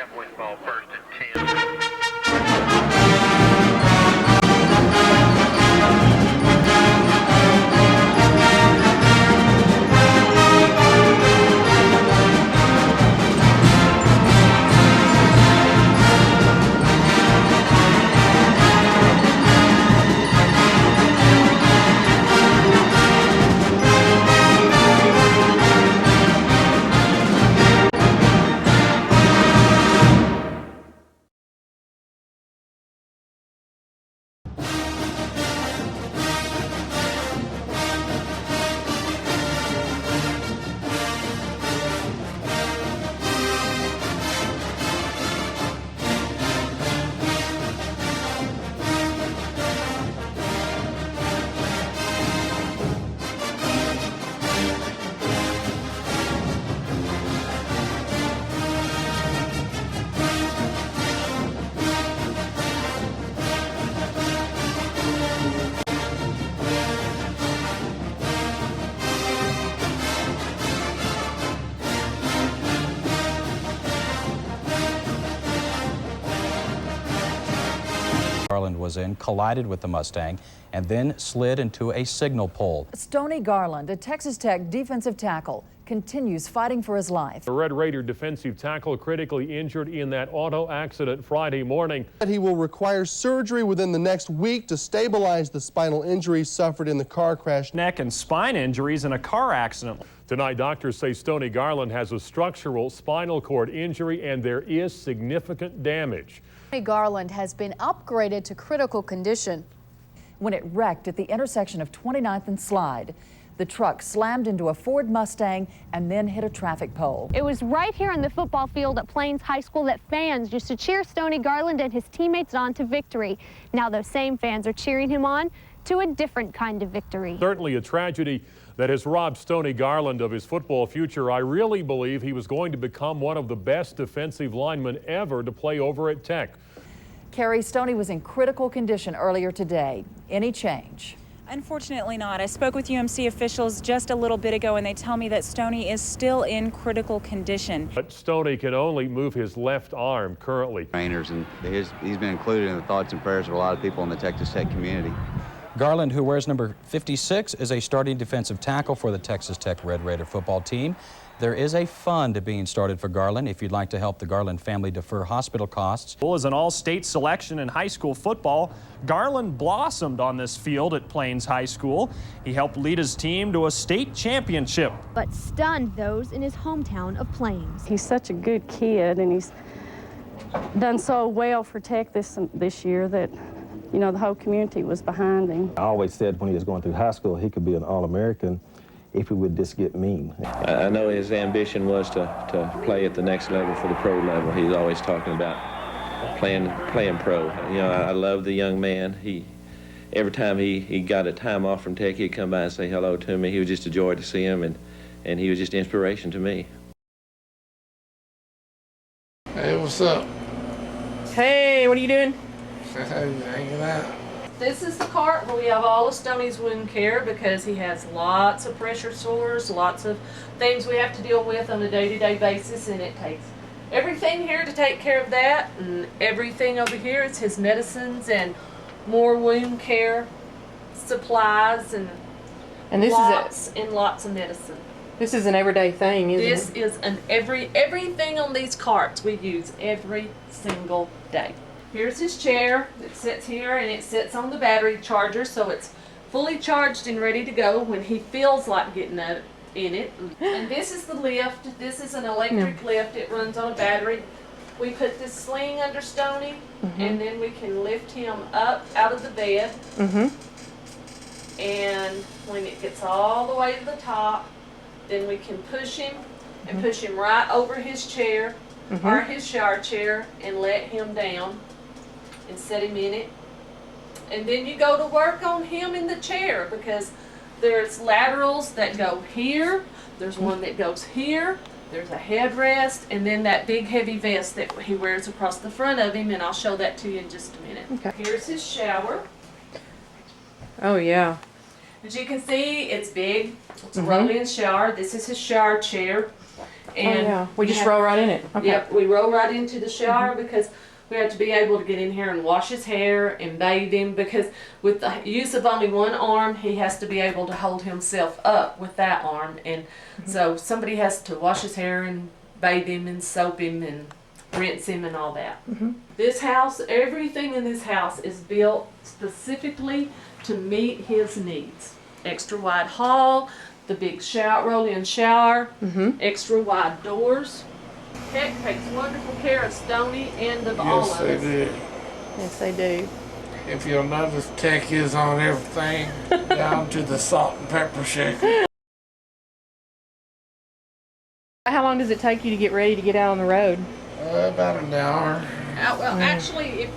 Cowboys ball, 1st and 10. Garland was in, collided with the Mustang, and then slid into a signal pole. Stoney Garland, a Texas Tech defensive tackle, continues fighting for his life. The Red Raider defensive tackle critically injured in that auto accident Friday morning. He will require surgery within the next week to stabilize the spinal injuries suffered in the car crash. Neck and spine injuries in a car accident. Tonight, doctors say Stoney Garland has a structural spinal cord injury and there is significant damage. Stoney Garland has been upgraded to critical condition. When it wrecked at the intersection of 29th and Slide, the truck slammed into a Ford Mustang and then hit a traffic pole. It was right here on the football field at Plains High School that fans used to cheer Stoney Garland and his teammates on to victory. Now those same fans are cheering him on to a different kind of victory. Certainly a tragedy that has robbed Stoney Garland of his football future. I really believe he was going to become one of the best defensive linemen ever to play over at Tech. Carrie, Stoney was in critical condition earlier today. Any change? Unfortunately not. I spoke with UMC officials just a little bit ago and they tell me that Stoney is still in critical condition. But Stoney can only move his left arm currently. Trainers, and he's been included in the thoughts and prayers of a lot of people in the Texas Tech community. Garland, who wears number 56, is a starting defensive tackle for the Texas Tech Red Raider football team. There is a fund being started for Garland if you'd like to help the Garland family defer hospital costs. As an all-state selection in high school football, Garland blossomed on this field at Plains High School. He helped lead his team to a state championship. But stunned those in his hometown of Plains. He's such a good kid, and he's done so well for Tech this year that, you know, the whole community was behind him. I always said when he was going through high school he could be an All-American if he would just get mean. I know his ambition was to play at the next level for the pro level. He's always talking about playing pro. You know, I love the young man. Every time he got a time off from Tech, he'd come by and say hello to me. He was just a joy to see him, and he was just inspiration to me. Hey, what's up? Hey, what are you doing? Hanging out. This is the cart where we have all of Stoney's wound care because he has lots of pressure sores, lots of things we have to deal with on a day-to-day basis, and it takes everything here to take care of that, and everything over here is his medicines and more wound care supplies and this lots and lots of medicine. This is an everyday thing, isn't it? This is an everything on these carts we use every single day. Here's his chair. It sits here and it sits on the battery charger, so it's fully charged and ready to go when he feels like getting up in it. And this is the lift. This is an electric lift. It runs on a battery. We put this sling under Stoney, and then we can lift him up out of the bed. And when it gets all the way to the top, then we can push him and push him right over his chair or his shower chair and let him down and set him in it. And then you go to work on him in the chair because there's laterals that go here, there's one that goes here, there's a headrest, and then that big heavy vest that he wears across the front of him, and I'll show that to you in just a minute. Okay. Here's his shower. Oh yeah. As you can see, it's big. It's a roll-in shower. This is his shower chair. And yeah. We just roll right in it. Okay. Yep, we roll right into the shower because we have to be able to get in here and wash his hair and bathe him, because with the use of only one arm, he has to be able to hold himself up with that arm. And so somebody has to wash his hair and bathe him and soap him and rinse him and all that. This house, everything in this house is built specifically to meet his needs. Extra wide hall, the big shower, roll-in shower, extra wide doors. Tech takes wonderful care of Stoney and of all of us. Yes, they do. Yes, they do. If you'll notice, Tech is on everything, down to the salt and pepper shaker. How long does it take you to get ready to get out on the road? About an hour. Well, actually, if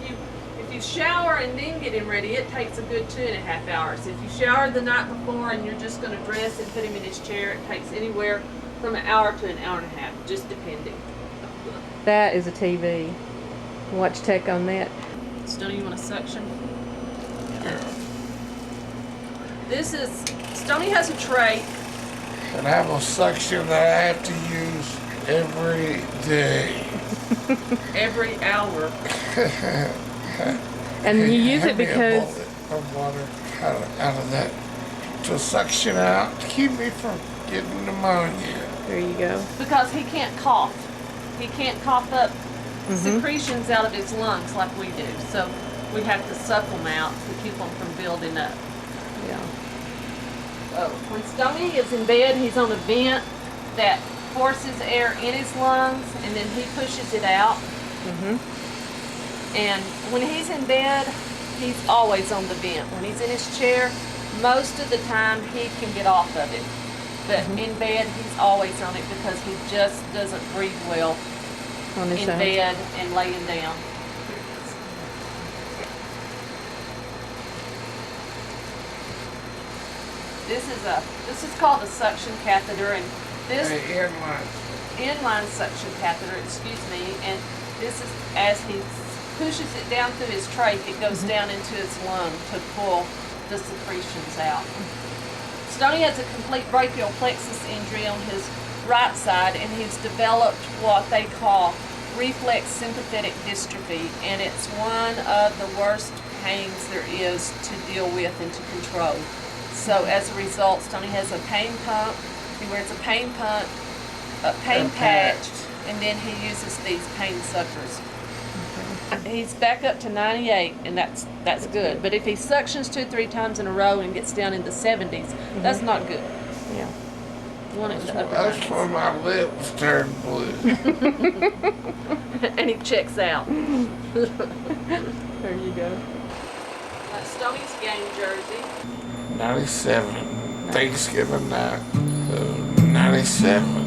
you shower and then get him ready, it takes a good 2.5 hours. If you shower the night before and you're just going to dress and put him in his chair, it takes anywhere from an hour to an hour and a half, just depending. That is a TV. Watch Tech on that. Stoney, you want a suction? This is, Stoney has a tray. And I have a suction that I have to use every day. Every hour. And you use it because of water out of that to suction out to keep me from getting pneumonia. there you go. Because he can't cough. He can't cough up secretions out of his lungs like we do. So we have to suck them out to keep them from building up. Yeah. When Stoney is in bed, he's on a vent that forces air in his lungs, and then he pushes it out. And when he's in bed, he's always on the vent. When he's in his chair, most of the time he can get off of it. But in bed, he's always on it because he just doesn't breathe well On his in own. bed and laying down. This is called a suction catheter, and this inline suction catheter, excuse me, and this is, as he pushes it down through his trach, it goes down into his lung to pull the secretions out. Stoney has a complete brachial plexus injury on his right side, and he's developed what they call reflex sympathetic dystrophy, and it's one of the worst pains there is to deal with and to control. So as a result, Stoney has a pain pump. He wears a pain pump, a pain patch, and then he uses these pain suckers. He's back up to 98, and that's good. But if he suctions 2-3 times in a row and gets down in the 70s, that's not good. Yeah. You want it in the upper That's 90s. when my lips turn blue. And he checks out. There you go. That's Stoney's game jersey. 97. Thanksgiving night. 97.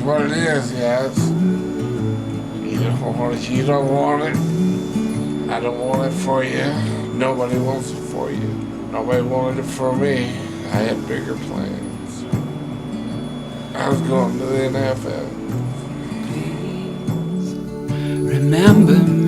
What it is, guys. You don't want it. I don't want it for you. Nobody wants it for you. Nobody wanted it for me. I had bigger plans. I was going to the NFL. Remember me.